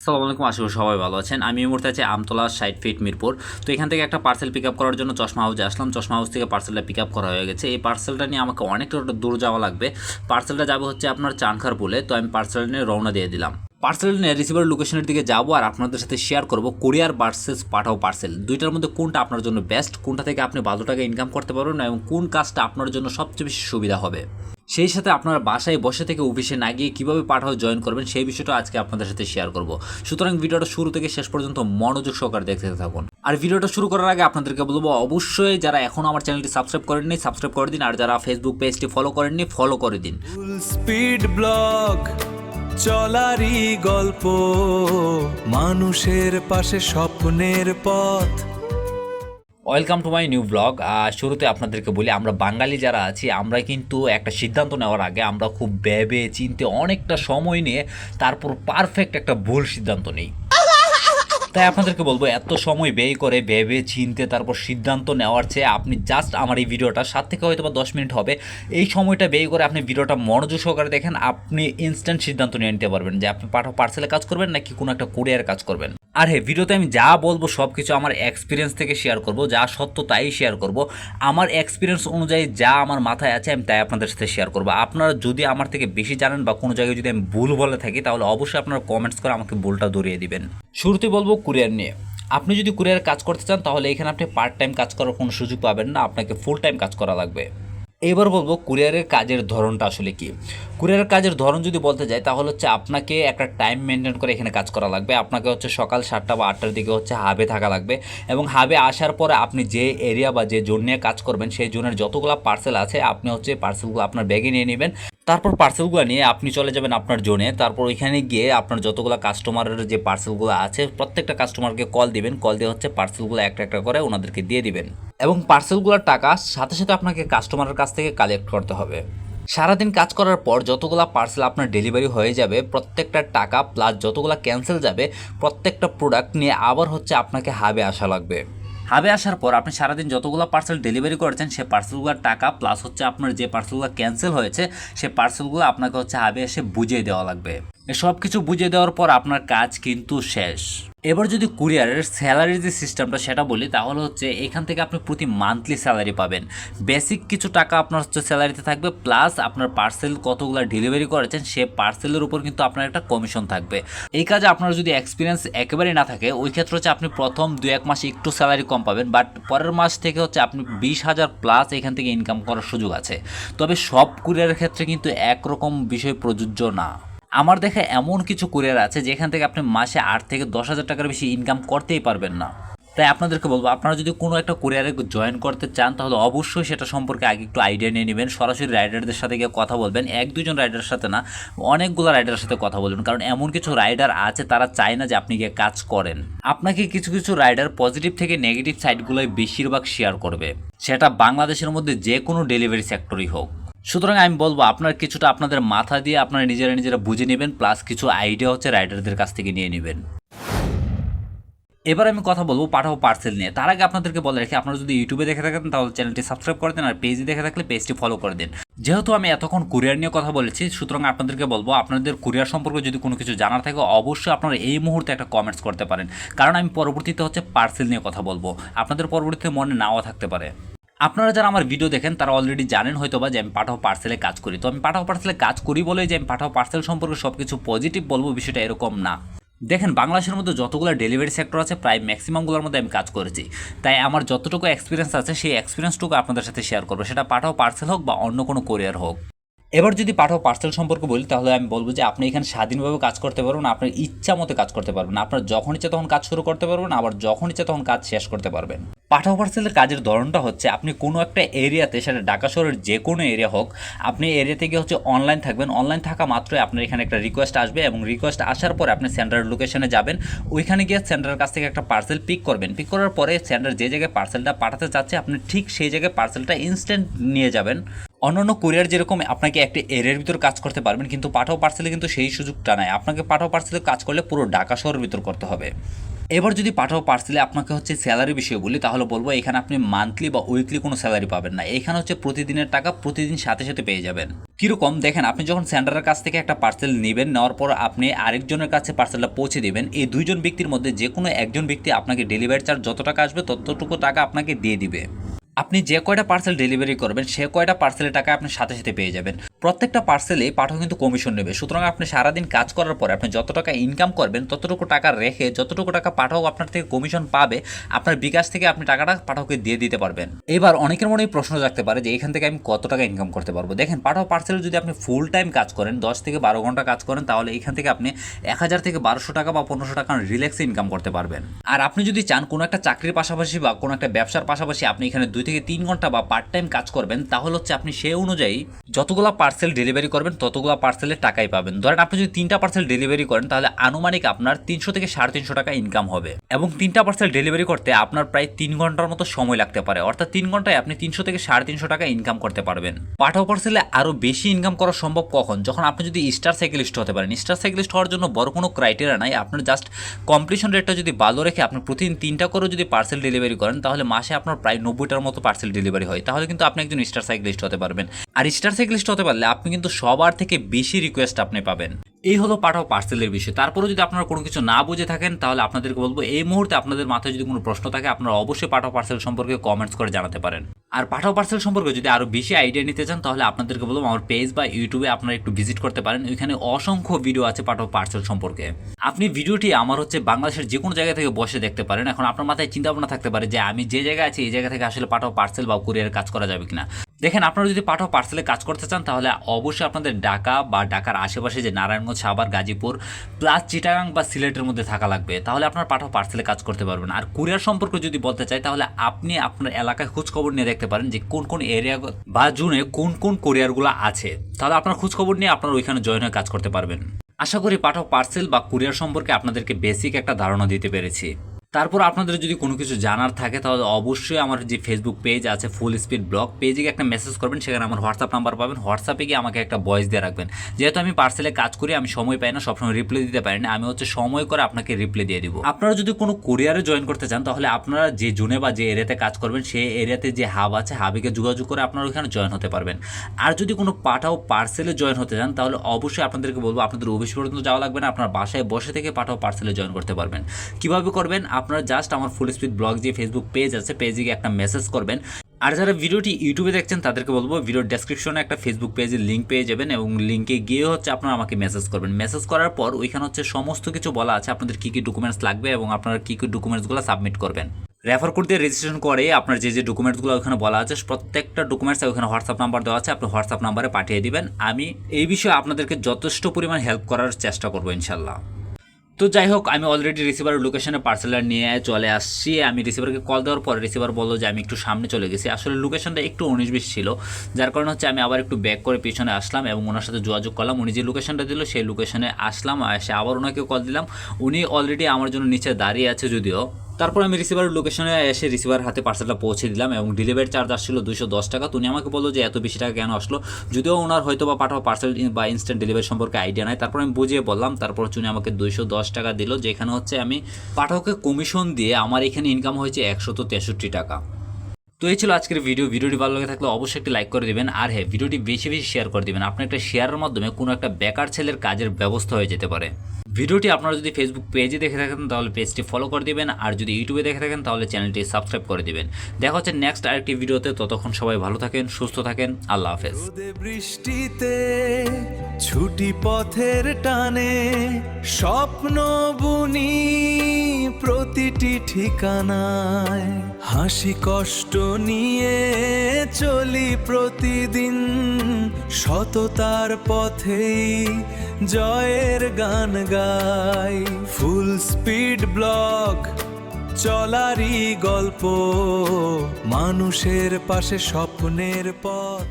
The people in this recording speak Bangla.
আসসালামু আলাইকুম, আশা করি সবাই ভালো আছেন। আমি এই মুহূর্তে আছি আমতলা 60 ফিট মিরপুর। তো এখান থেকে একটা পার্সেল পিক আপ করার জন্য চশমা হাউসে আসলাম। চশমা হাউস থেকে পার্সেলটা পিক আপ করা হয়ে গেছে। এই পার্সেলটা নিয়ে আমাকে অনেকটা দূর যাওয়া লাগবে। পার্সেলটা যাবে হচ্ছে আপনার চানখার পুলে। তো আমি পার্সেল নিয়ে রওনা দিয়ে দিলাম। পার্সেল নিয়ে রিসিভার লোকেশনের দিকে যাবো আর আপনাদের সাথে শেয়ার করব কুরিয়ার ভার্সেস পাঠাও পার্সেল, দুইটার মধ্যে কোনটা আপনার জন্য বেস্ট, কোনটা থেকে আপনি ভালো টাকা ইনকাম করতে পারবেন এবং কোন কাজটা আপনার জন্য সবচেয়ে বেশি সুবিধা হবে। সেই সাথে আপনার বাসায় বসে থেকে অফিসে না গিয়ে কীভাবে পাঠাও জয়েন করবেন সেই বিষয়টা আজকে আপনাদের সাথে শেয়ার করব। সুতরাং ভিডিওটা শুরু থেকে শেষ পর্যন্ত মনোযোগ সহকারে দেখতে থাকুন। আর ভিডিওটা শুরু করার আগে আপনাদেরকে বলবো, অবশ্যই যারা এখনও আমার চ্যানেলটি সাবস্ক্রাইব করেননি সাবস্ক্রাইব করে দিন, আর যারা ফেসবুক পেজটি ফলো করেননি ফলো করে দিন। ফুল স্পিড ব্লগ চলারই গল্প, মানুষের পাশে স্বপ্নের পথ। Welcome to my new blog. শুরুতে আপনাদেরকে বলি, আমরা বাঙালি যারা আছি আমরা কিন্তু একটা সিদ্ধান্ত নেওয়ার আগে আমরা খুব ভেবে চিনতে অনেকটা সময় নিয়ে তারপর পারফেক্ট একটা ভুল সিদ্ধান্ত নিই। তাই আপনাদেরকে বলবো, এত সময় ব্যয় করে ভেবে চিনতে তারপর সিদ্ধান্ত নেওয়ার চেয়ে আপনি জাস্ট আমার এই ভিডিওটা 7 থেকে হয়তো বা 10 মিনিট হবে, এই সময়টা ব্যয় করে আপনি ভিডিওটা মনোযোগ সহকারে দেখেন, আপনি ইনস্ট্যান্ট সিদ্ধান্ত নিয়ে নিতে পারবেন যে আপনি পার্সেলে কাজ করবেন নাকি কোনো একটা কুরিয়ারে কাজ করবেন। আর হ্যাঁ, ভিডিওতে আমি যা বলবো সব কিছু আমার এক্সপিরিয়েন্স থেকে শেয়ার করব, যা সত্য তাই শেয়ার করব, আমার এক্সপিরিয়েন্স অনুযায়ী যা আমার মাথায় আছে আমি তাই আপনাদের সাথে শেয়ার করব। আপনারা যদি আমার থেকে বেশি জানেন বা কোনো জায়গায় যদি আমি ভুল বলে থাকি তাহলে অবশ্যই আপনারা কমেন্টস করে আমাকে ভুলটা ধরিয়ে দিবেন। শুরুতে বলবো কুরিয়ার নিয়ে। আপনি যদি কুরিয়ারে কাজ করতে চান তাহলে এখানে আপনি পার্ট টাইম কাজ করার কোনো সুযোগ পাবেন না, আপনাকে ফুল টাইম কাজ করা লাগবে। এবার বলবো কুরিয়ারের কাজের ধরনটা আসলে কি। কুরিয়ারের কাজের ধরন যদি বলতে যাই তাহলে হচ্ছে আপনাকে একটা টাইম মেনটেন করে এখানে কাজ করা লাগবে। আপনাকে হচ্ছে সকাল 7টা বা 8টার দিকে হচ্ছে হাবে থাকা লাগবে এবং হাবে আসার পরে আপনি যে এরিয়া বা যে জোন নিয়ে কাজ করবেন সেই জোনের যতগুলো পার্সেল আছে আপনি হচ্ছে পার্সেলগুলো আপনার ব্যাগে নিয়ে নেবেন। তারপর পার্সেলগুলো নিয়ে আপনি চলে যাবেন আপনার জোনে। তারপর ওইখানে গিয়ে আপনার যতগুলো কাস্টমারের যে পার্সেলগুলো আছে প্রত্যেকটা কাস্টমারকে কল দিবেন, কল দিয়ে হচ্ছে পার্সেলগুলো একটা একটা করে ওনাদেরকে দিয়ে দিবেন এবং পার্সেলগুলোর টাকা সাথে সাথে আপনাকে কাস্টমারের কাছ থেকে কালেক্ট করতে হবে। সারাদিন কাজ করার পর যতগুলো পার্সেল আপনার ডেলিভারি হয়ে যাবে প্রত্যেকটা টাকা প্লাস যতগুলো ক্যান্সেল যাবে প্রত্যেকটা প্রোডাক্ট নিয়ে আবার হচ্ছে আপনাকে হাবে আসা লাগবে। হাবে আসার পর আপনি সারাদিন যতগুলো পার্সেল ডেলিভারি করেছেন সে পার্সেলগুলোর টাকা প্লাস হচ্ছে আপনার যে পার্সেলগুলো ক্যান্সেল হয়েছে সে পার্সেলগুলো আপনাকে হচ্ছে হাবে এসে বুঝিয়ে দেওয়া লাগবে। সব কিছু বুঝিয়ে দেওয়ার পর আপনার কাজ কিন্তু শেষ। এবার যদি কুরিয়ারের স্যালারির যে সিস্টেমটা সেটা বলি তাহলে হচ্ছে এখান থেকে আপনি প্রতি মান্থলি স্যালারি পাবেন। বেসিক কিছু টাকা আপনার হচ্ছে স্যালারিতে থাকবে প্লাস আপনার পার্সেল কতগুলো ডেলিভারি করেছেন সে পার্সেলের উপর কিন্তু আপনার একটা কমিশন থাকবে। এই কাজে আপনার যদি এক্সপিরিয়েন্স একেবারেই না থাকে ওই ক্ষেত্রে হচ্ছে আপনি প্রথম 2-1 মাসে একটু স্যালারি কম পাবেন, বাট পরের মাস থেকে হচ্ছে আপনি 20,000 প্লাস এখান থেকে ইনকাম করার সুযোগ আছে। তবে সব কুরিয়ারের ক্ষেত্রে কিন্তু একরকম বিষয় প্রযোজ্য না। আমার দেখা এমন কিছু কুরিয়ার আছে যেখান থেকে আপনি মাসে 8 থেকে 10,000 টাকার বেশি ইনকাম করতেই পারবেন না। তাই আপনাদেরকে বলবো, আপনারা যদি কোনো একটা কুরিয়ারে জয়েন করতে চান তাহলে অবশ্যই সেটা সম্পর্কে আগে একটু আইডিয়া নিয়ে নেবেন। সরাসরি রাইডারদের সাথে গিয়ে কথা বলবেন, 1-2 জন রাইডারের সাথে না, অনেকগুলো রাইডারের সাথে কথা বলবেন, কারণ এমন কিছু রাইডার আছে তারা চায় না যে আপনি গিয়ে কাজ করেন। আপনাকে কিছু কিছু রাইডার পজিটিভ থেকে নেগেটিভ সাইডগুলোই বেশিরভাগ শেয়ার করবে, সেটা বাংলাদেশের মধ্যে যে কোনো ডেলিভারি সেক্টরই হোক। সুতরাং আমি বলবো আপনার কিছুটা আপনাদের মাথা দিয়ে আপনারা নিজেরা বুঝে নেবেন প্লাস কিছু আইডিয়া হচ্ছে রাইডারদের কাছ থেকে নিয়ে নেবেন। এবার আমি কথা বলবো পাঠাও পার্সেল নিয়ে। তার আগে আপনাদেরকে বলে রাখি, আপনারা যদি ইউটিউবে দেখে থাকেন তাহলে চ্যানেলটি সাবস্ক্রাইব করে দেন, আর পেজে দেখে থাকলে পেজটি ফলো করে দিন। যেহেতু আমি এতক্ষণ কুরিয়ার নিয়ে কথা বলেছি সুতরাং আপনাদেরকে বলবো আপনাদের কুরিয়ার সম্পর্কে যদি কোনো কিছু জানার থাকে অবশ্যই আপনারা এই মুহূর্তে একটা কমেন্টস করতে পারেন, কারণ আমি পরবর্তীতে হচ্ছে পার্সেল নিয়ে কথা বলবো, আপনাদের পরবর্তীতে মনে নাও থাকতে পারে। আপনারা যারা আমার ভিডিও দেখেন তারা অলরেডি জানেন হয়তো বা যে আমি পাঠাও পার্সেলে কাজ করি। তো আমি পাঠাও পার্সেলে কাজ করি বলে যে আমি পাঠাও পার্সেল সম্পর্কে সব কিছু পজিটিভ বলবো বিষয়টা এরকম না। দেখেন, বাংলাদেশের মধ্যে যতগুলো ডেলিভারি সেক্টর আছে প্রায় ম্যাক্সিমামগুলোর মধ্যে আমি কাজ করেছি, তাই আমার যতটুকু এক্সপিরিয়েন্স আছে সেই এক্সপিরিয়েন্সটুকু আপনাদের সাথে শেয়ার করবো, সেটা পাঠাও পার্সেল হোক বা অন্য কোনো কোরিয়ার হোক। এবার যদি পাঠাও পার্সেল সম্পর্কে বলি তাহলে আমি বলবো যে আপনি এখানে স্বাধীনভাবে কাজ করতে পারবেন, আপনার ইচ্ছা মতো কাজ করতে পারবেন, আপনার যখন ইচ্ছা তখন কাজ শুরু করতে পারবেন, আবার যখন ইচ্ছা তখন কাজ শেষ করতে পারবেন। পাঠাও পার্সেলের কাজের ধরনটা হচ্ছে আপনি কোনো একটা এরিয়াতে, সেটা ঢাকা শহরের যে কোনো এরিয়া হোক, আপনি এরিয়াতে গিয়ে হচ্ছে অনলাইন থাকবেন। অনলাইন থাকা মাত্রই আপনার এখানে একটা রিকোয়েস্ট আসবে এবং রিকোয়েস্ট আসার পরে আপনি সেন্টারের লোকেশনে যাবেন, ওইখানে গিয়ে সেন্টারের কাছ থেকে একটা পার্সেল পিক করবেন। পিক করার পরে সেন্টার যে জায়গায় পার্সেলটা পাঠাতে চাচ্ছে আপনি ঠিক সেই জায়গায় পার্সেলটা ইনস্ট্যান্ট নিয়ে যাবেন। অন্যান্য কুরিয়ার যেরকম আপনাকে একটা এরিয়ার ভিতর কাজ করতে পারবেন, কিন্তু পাঠাও পার্সেলে কিন্তু সেই সুযোগটা নাই। আপনাকে পাঠাও পার্সেলে কাজ করলে পুরো ঢাকা শহরের ভিতর করতে হবে। এবার যদি পাঠাও পার্সেলে আপনাকে হচ্ছে স্যালারি বিষয়ে বলি, তাহলে বলবো এখানে আপনি মান্থলি বা উইকলি কোনো স্যালারি পাবেন না। এখানে হচ্ছে প্রতিদিনের টাকা প্রতিদিন সাথে সাথে পেয়ে যাবেন। কিরকম দেখেন, আপনি যখন সেন্টারের কাছ থেকে একটা পার্সেল নেবেন, নেওয়ার পর আপনি আরেকজনের কাছে পার্সেলটা পৌঁছে দেবেন, এই দুইজন ব্যক্তির মধ্যে যে কোনো একজন ব্যক্তি আপনাকে ডেলিভারি চার্জ যত টাকা আসবে ততটুকু টাকা আপনাকে দিয়ে দিবে। আপনি যে কয়টা পার্সেল ডেলিভারি করবেন সে কয়টা পার্সেলের টাকা আপনি সাথে সাথে পেয়ে যাবেন। প্রত্যেকটা পার্সেলে পাঠক কিন্তু কমিশন নেবে। সুতরাং আপনি সারাদিন কাজ করার পরে আপনি যত টাকা ইনকাম করবেন ততটুকু টাকা রেখে যতটুকু টাকা পাঠক আপনার থেকে কমিশন পাবে আপনার বিকাশ থেকে আপনি টাকাটা পাঠককে দিয়ে দিতে পারবেন। এবার অনেকের মনে প্রশ্ন থাকতে পারে যে এখান থেকে আমি কত টাকা ইনকাম করতে পারবো। দেখেন, পাঠক পার্সেলে যদি আপনি ফুল টাইম কাজ করেন 10 থেকে 12 ঘন্টা কাজ করেন তাহলে এখান থেকে আপনি 1000 থেকে 1200 টাকা বা 1500 টাকা রিল্যাক্সে ইনকাম করতে পারবেন। আর আপনি যদি চান কোনো একটা চাকরির পাশাপাশি বা কোনো একটা ব্যবসার পাশাপাশি আপনি এখানে 2 থেকে 3 ঘন্টা বা পার্ট টাইম কাজ করবেন তাহলে হচ্ছে আপনি সেই অনুযায়ী যতগুলো পার্সেল ডেলিভারি করবেন ততগুলো পার্সেলের টাকাই পাবেন। ধরেন আপনি যদি 3টা পার্সেল ডেলিভারি করেন তাহলে আনুমানিক আপনার 300 থেকে 350 টাকা ইনকাম হবে এবং 3টা পার্সেল ডেলিভারি করতে আপনার প্রায় 3 ঘন্টার মতো সময় লাগতে পারে। অর্থাৎ 3 ঘন্টায় আপনি 300 থেকে 350 টাকা ইনকাম করতে পারবেন। পাঠাও পার্সেলে আরও বেশি ইনকাম করা সম্ভব কখন? যখন আপনি যদি স্টার সাইকেলিস্ট হতে পারেন। স্টার সাইকেলিস্ট হওয়ার জন্য বড় কোনো ক্রাইটেরিয়া নাই, আপনার জাস্ট কমপ্লিশন রেটটা যদি ভালো রেখে আপনি প্রতিদিন 3টা করে যদি পার্সেল ডেলিভারি করেন তাহলে মাসে আপনার প্রায় 90টার মতো পার্সেল ডেলিভারি হয়। তাহলে কিন্তু আপনি একজন স্টার সাইকেলিস্ট হতে পারবেন। আর স্টার সাইকেলিস্ট হতে পারলে আপনি কিন্তু সবার থেকে বেশি রিকোয়েস্ট আপনি পাবেন। এই হলো পাঠাও পার্সেলের বিষয়। তারপরে যদি আপনারা কোনো কিছু না বুঝে থাকেন তাহলে আপনাদেরকে বলবো এই মুহূর্তে আপনাদের মাথায় যদি কোনো প্রশ্ন থাকে আপনারা অবশ্যই পাঠাও পার্সেল সম্পর্কে কমেন্টস করে জানাতে পারেন। আর পাঠাও পার্সেল সম্পর্কে যদি আরও বেশি আইডিয়া নিতে চান তাহলে আপনাদেরকে বলবো আমার পেজ বা ইউটিউবে আপনারা একটু ভিজিট করতে পারেন। ওইখানে অসংখ্য ভিডিও আছে পাঠাও পার্সেল সম্পর্কে। আপনি ভিডিওটি আমার হচ্ছে বাংলাদেশের যে কোনো জায়গা থেকে বসে দেখতে পারেন। এখন আপনার মাথায় চিন্তা ভাবনা থাকতে পারে যে আমি যে জায়গায় আছি এই জায়গা থেকে আসলে পাঠাও পার্সেল বা কুরিয়ারের কাজ করা যাবে কিনা। দেখেন, আপনারা যদি পাঠাও পার্সেলে কাজ করতে চান তাহলে অবশ্যই আপনাদের ঢাকা বা ঢাকার আশেপাশে যে নারায়ণগঞ্জ, সাভার, গাজীপুর প্লাস চিটাগাং বা সিলেটের মধ্যে থাকা লাগবে, তাহলে আপনার পাঠাও পার্সেলে কাজ করতে পারবেন। আর কুরিয়ার সম্পর্কে যদি বলতে চাই তাহলে আপনি আপনার এলাকায় খোঁজখবর নিয়ে দেখতে পারেন যে কোন কোন এরিয়া বা জোনে কোন কোন কুরিয়ারগুলো আছে, তাহলে আপনার খোঁজখবর নিয়ে আপনারা ওইখানে জয়েন হয়ে কাজ করতে পারবেন। আশা করি পাঠাও পার্সেল বা কুরিয়ার সম্পর্কে আপনাদেরকে বেসিক একটা ধারণা দিতে পেরেছি। তারপর আপনাদের যদি কোনো কিছু জানার থাকে তাহলে অবশ্যই আমার যে ফেসবুক পেজ আছে ফুল স্পিড ব্লগ পেজে একটা মেসেজ করবেন, সেখানে আমার হোয়াটসঅ্যাপ নাম্বার পাবেন। হোয়াটসঅ্যাপে গিয়ে আমাকে একটা ভয়েস দিয়ে রাখবেন। যেহেতু আমি পার্সেলে কাজ করি আমি সময় পাই না, সবসময় রিপ্লাই দিতে পারি না, আমি হচ্ছে সময় করে আপনাকে রিপ্লাই দিয়ে দিব। আপনারা যদি কোনো কুরিয়ারে জয়েন করতে চান তাহলে আপনারা যে জোনে বা যে এরিয়াতে কাজ করবেন সেই এরিয়াতে যে হাব আছে হাবিকে যোগাযোগ করে আপনারা ওইখানে জয়েন হতে পারবেন। আর যদি কোনো পাঠাও পার্সেলে জয়েন হতে চান তাহলে অবশ্যই আপনাদেরকে বলবো আপনাদের অফিস পর্যন্ত যাওয়া লাগবে না, আপনার বাসায় বসে থেকে পাঠাও পার্সেলে জয়েন করতে পারবেন। কিভাবে করবেন? আপনারা জাস্ট আমার ফুল স্পিড ব্লগ যে ফেসবুক পেজ আছে পেজে একটা মেসেজ করবেন। আর যারা ভিডিওটি ইউটিউবে দেখছেন তাদেরকে বলবো ভিডিওর ডেসক্রিপশনে একটা ফেসবুক পেজের লিঙ্ক পেয়ে যাবেন এবং লিঙ্কে গিয়ে হচ্ছে আপনারা আমাকে মেসেজ করবেন। মেসেজ করার পর ওইখানে হচ্ছে সমস্ত কিছু বলা আছে আপনাদের কী কী ডকুমেন্টস লাগবে এবং আপনারা কী কী ডকুমেন্টসগুলো সাবমিট করবেন। রেফার কোড দিয়ে রেজিস্ট্রেশন করে আপনার যে যে ডকুমেন্টসগুলো ওখানে বলা আছে প্রত্যেকটা ডকুমেন্টস ওখানে হোয়াটসঅ্যাপ নাম্বার দেওয়া আছে, আপনি হোয়াটসঅ্যাপ নাম্বারে পাঠিয়ে দিবেন। আমি এই বিষয়ে আপনাদেরকে যথেষ্ট পরিমাণ হেল্প করার চেষ্টা করবো ইনশাল্লাহ। তো যাই হোক, আমি অলরেডি রিসিভারের লোকেশনে পার্সেলার নিয়ে চলে আসছি। আমি রিসিভারকে কল দেওয়ার পর রিসিভার বললো যে আমি একটু সামনে চলে গেছি। আসলে লোকেশনটা একটু 19-20 ছিল, যার কারণে হচ্ছে আমি আবার একটু ব্যাক করে পিছনে আসলাম এবং ওনার সাথে যোগাযোগ করলাম। উনি যে লোকেশনটা দিল সেই লোকেশনে আসলাম, এসে আবার ওনাকে কল দিলাম। উনি অলরেডি আমার জন্য নিচে দাঁড়িয়ে আছে যদিও। তারপর আমি রিসিভারের লোকেশনে এসে রিসিভার হাতে পার্সেলটা পৌঁছে দিলাম এবং ডেলিভারি চার্জ আসছিল 210 টাকা। তো উনি আমাকে বললো যে এত বেশি টাকা কেন আসলো, যদিও ওনার হয়তো বা পাঠাও পার্সেল বা ইনস্ট্যান্ট ডেলিভারি সম্পর্কে আইডিয়া নাই। তারপর আমি বুঝিয়ে বললাম, তারপর উনি আমাকে 210 টাকা দিল, যেখানে হচ্ছে আমি পাঠাওকে কমিশন দিয়ে আমার এখানে ইনকাম হয়েছে 163 টাকা। তো এই ছিল আজকের ভিডিওটি ভালো লাগে থাকলে অবশ্যই একটি লাইক করে দিবেন। আর হ্যাঁ, ভিডিওটি বেশি বেশি শেয়ার করে দিবেন। আপনার একটা শেয়ারের মাধ্যমে কোনো একটা বেকার ছেলের কাজের ব্যবস্থা হয়ে যেতে পারে। ভিডিওটি আপনারা যদি ফেসবুক পেজে দেখে থাকেন তাহলে পেজটি ফলো করে দিবেন, আর যদি ইউটিউবে দেখে থাকেন তাহলে চ্যানেলটি সাবস্ক্রাইব করে দিবেন। দেখা হচ্ছে নেক্সট আরেকটি ভিডিওতে, ততক্ষণ সবাই ভালো থাকেন, সুস্থ থাকেন, আল্লাহ হাফেজ। বৃষ্টিতে ছুটি পথের টানে স্বপ্ন বুনি প্রতিটি ঠিকানায়, হাসি কষ্ট নিয়ে চলি প্রতিদিন, সততার পথেই জয়ের গান গাই। ফুল স্পিড ব্লগ চলারই গল্প, মানুষের পাশে স্বপ্নের পথ।